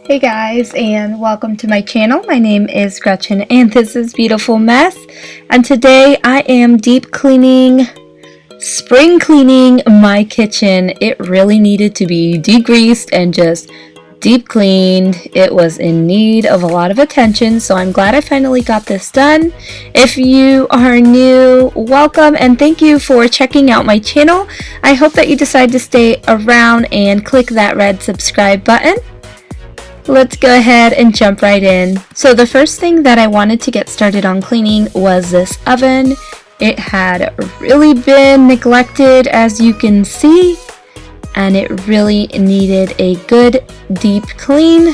Hey guys, and welcome to my channel. My name is Gretchen and this is Beautiful Mess, and today I am spring cleaning my kitchen. It really needed to be degreased and just deep cleaned. It was in need of a lot of attention, so I'm glad I finally got this done. If you are new, welcome and thank you for checking out my channel. I hope that you decide to stay around and click that red subscribe button. Let's go ahead and jump right in. So the first thing that I wanted to get started on cleaning was this oven. It had really been neglected, as you can see, and it really needed a good deep clean.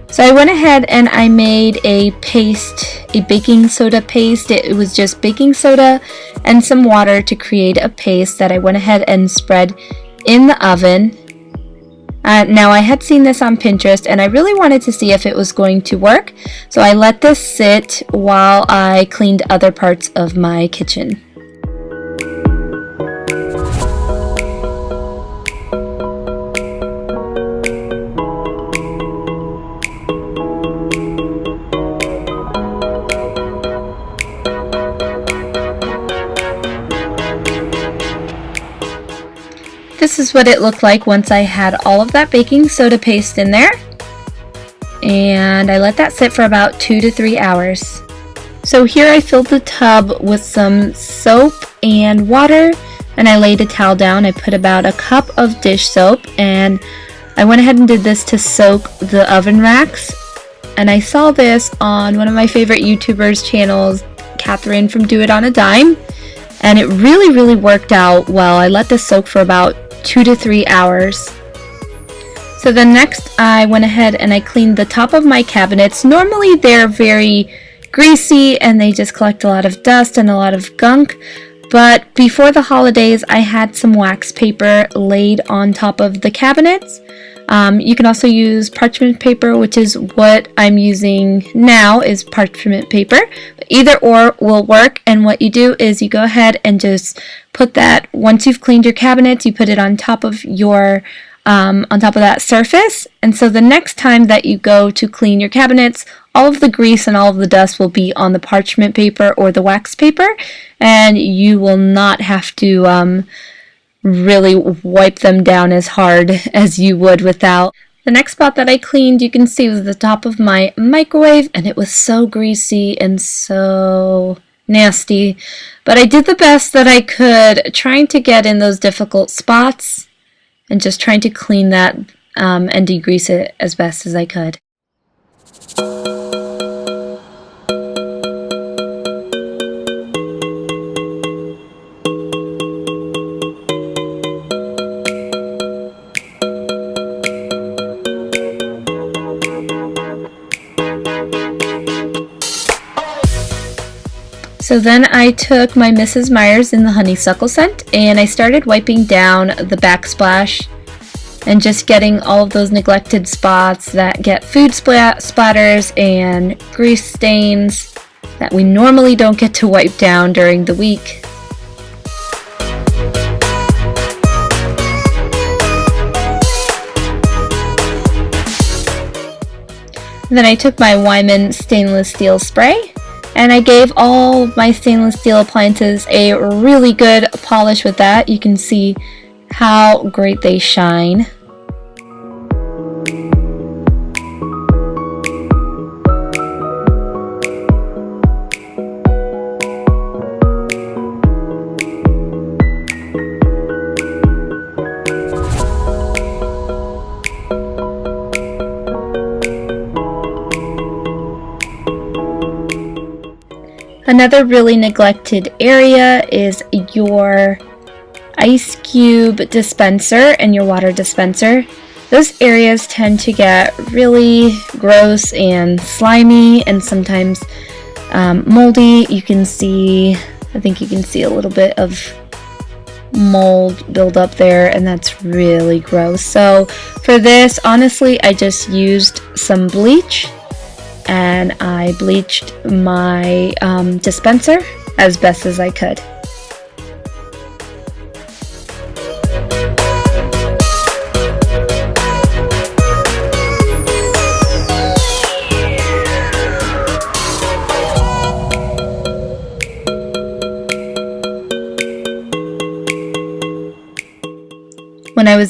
So I went ahead and I made a paste, a baking soda paste. It was just baking soda and some water to create a paste that I went ahead and spread in the oven. Now I had seen this on Pinterest and I really wanted to see if it was going to work, so I let this sit while I cleaned other parts of my kitchen. This is what it looked like once I had all of that baking soda paste in there, and I let that sit for about 2 to 3 hours. So here I filled the tub with some soap and water, and I laid a towel down. I put about a cup of dish soap, and I went ahead and did this to soak the oven racks. And I saw this on one of my favorite YouTubers channels, KATHRYN from Do It on a Dime, and it really worked out well. I let this soak for about 2 to 3 hours. So then next I went ahead and I cleaned the top of my cabinets. Normally they're very greasy and they just collect a lot of dust and a lot of gunk, but before the holidays I had some wax paper laid on top of the cabinets. You can also use parchment paper, which is what I'm using now, is parchment paper. Either or will work, and what you do is you go ahead and just put that, once you've cleaned your cabinets, you put it on top of your on top of that surface, and so the next time that you go to clean your cabinets, all of the grease and all of the dust will be on the parchment paper or the wax paper, and you will not have to really wipe them down as hard as you would without. The next spot that I cleaned, you can see, was the top of my microwave, and it was so greasy and so nasty, but I did the best that I could, trying to get in those difficult spots and just trying to clean that and degrease it as best as I could. So then I took my Mrs. Meyer's in the honeysuckle scent and I started wiping down the backsplash and just getting all of those neglected spots that get food splatters and grease stains that we normally don't get to wipe down during the week. And then I took my Wyman stainless steel spray and I gave all of my stainless steel appliances a really good polish with that. You can see how great they shine. Another really neglected area is your ice cube dispenser and your water dispenser. Those areas tend to get really gross and slimy and sometimes moldy. You can see, I think you can see a little bit of mold build up there, and that's really gross. So for this, honestly, I just used some bleach and I bleached my dispenser as best as I could.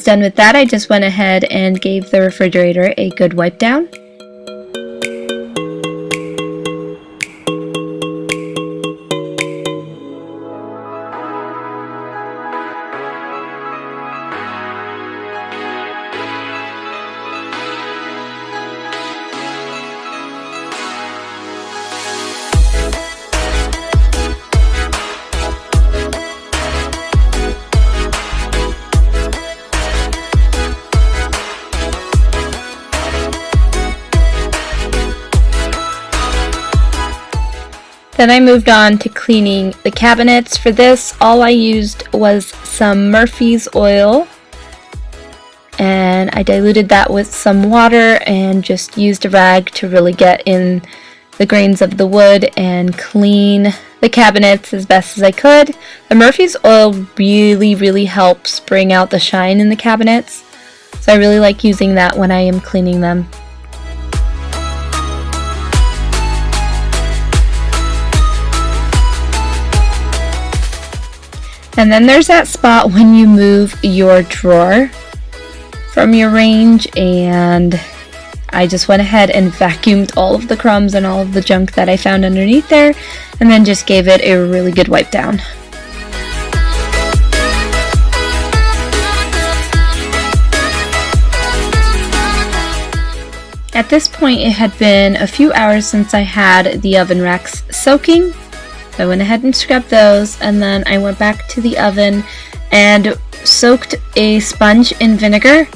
done with that, I just went ahead and gave the refrigerator a good wipe down. Then I moved on to cleaning the cabinets. For this, all I used was some Murphy's oil, and I diluted that with some water and just used a rag to really get in the grains of the wood and clean the cabinets as best as I could. The Murphy's oil really helps bring out the shine in the cabinets, so I really like using that when I am cleaning them. And then there's that spot when you move your drawer from your range, and I just went ahead and vacuumed all of the crumbs and all of the junk that I found underneath there, and then just gave it a really good wipe down. At this point, it had been a few hours since I had the oven racks soaking. So I went ahead and scrubbed those, and then I went back to the oven and soaked a sponge in vinegar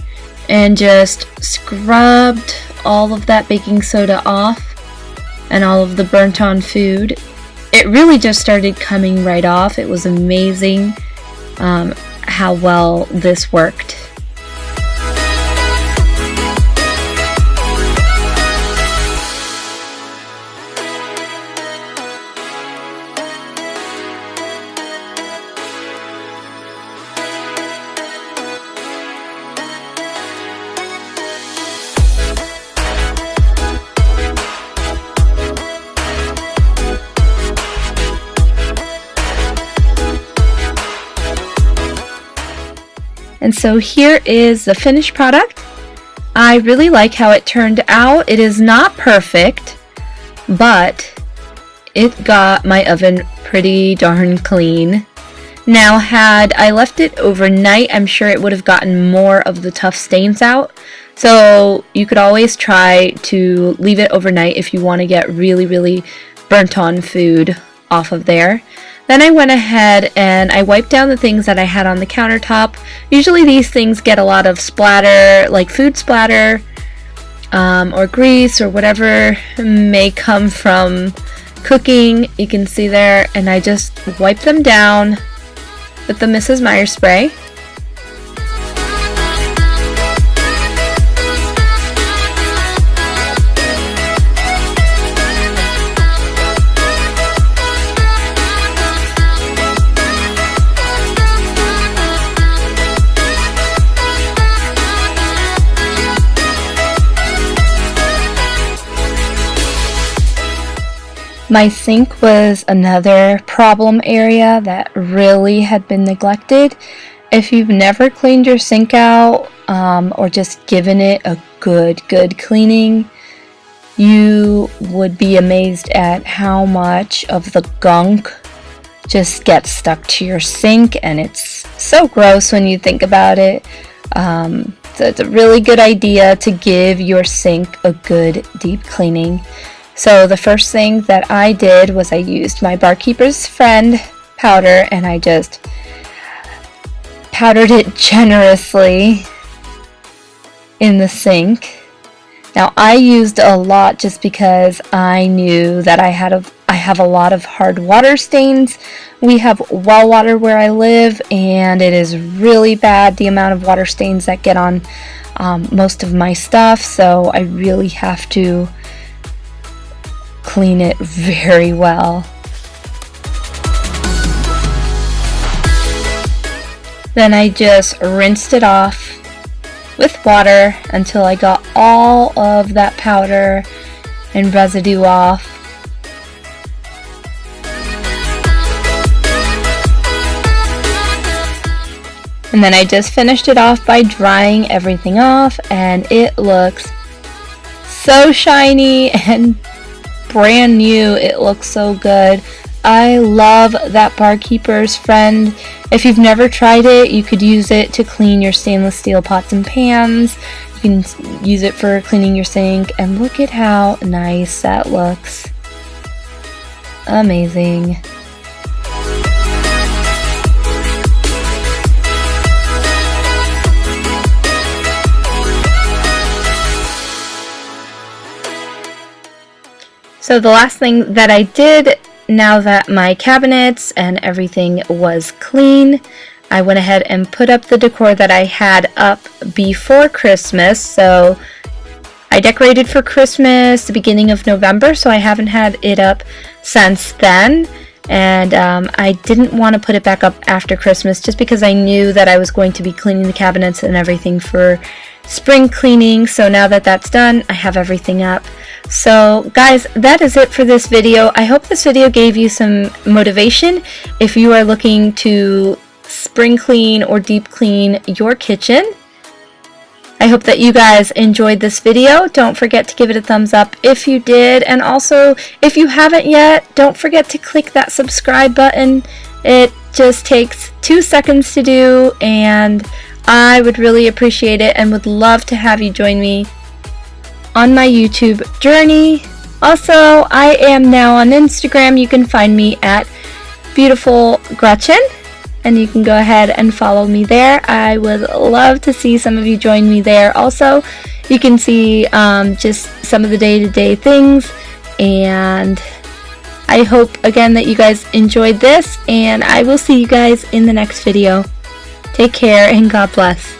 and just scrubbed all of that baking soda off and all of the burnt on food. It really just started coming right off. It was amazing how well this worked. And so here is the finished product. I really like how it turned out. It is not perfect, but it got my oven pretty darn clean. Now, had I left it overnight, I'm sure it would have gotten more of the tough stains out. So you could always try to leave it overnight if you want to get really burnt on food off of there. Then I went ahead and I wiped down the things that I had on the countertop. Usually these things get a lot of splatter, like food splatter, or grease, or whatever may come from cooking. You can see there, and I just wiped them down with the Mrs. Meyer spray. My sink was another problem area that really had been neglected. If you've never cleaned your sink out or just given it a good cleaning, you would be amazed at how much of the gunk just gets stuck to your sink, and it's so gross when you think about it. So it's a really good idea to give your sink a good deep cleaning. So the first thing that I did was I used my Barkeeper's Friend powder, and I just powdered it generously in the sink. Now, I used a lot just because I knew that I have a lot of hard water stains. We have well water where I live, and it is really bad, the amount of water stains that get on most of my stuff, so I really have to clean it very well. Then I just rinsed it off with water until I got all of that powder and residue off. And then I just finished it off by drying everything off, and it looks so shiny and brand new. It looks so good. I love that Barkeeper's Friend. If you've never tried it, you could use it to clean your stainless steel pots and pans. You can use it for cleaning your sink, and look at how nice that looks. Amazing. So the last thing that I did, now that my cabinets and everything was clean, I went ahead and put up the decor that I had up before Christmas. So I decorated for Christmas the beginning of November, so I haven't had it up since then. And I didn't want to put it back up after Christmas just because I knew that I was going to be cleaning the cabinets and everything for spring cleaning. So now that that's done, I have everything up. So guys, that is it for this video. I hope this video gave you some motivation if you are looking to spring clean or deep clean your kitchen. I hope that you guys enjoyed this video. Don't forget to give it a thumbs up if you did, and also if you haven't yet, don't forget to click that subscribe button. It just takes 2 seconds to do, and I would really appreciate it and would love to have you join me on my YouTube journey. Also, I am now on Instagram. You can find me at Beautiful Gretchen, and you can go ahead and follow me there. I would love to see some of you join me there. Also, you can see just some of the day-to-day things, and I hope again that you guys enjoyed this, and I will see you guys in the next video. Take care and God bless.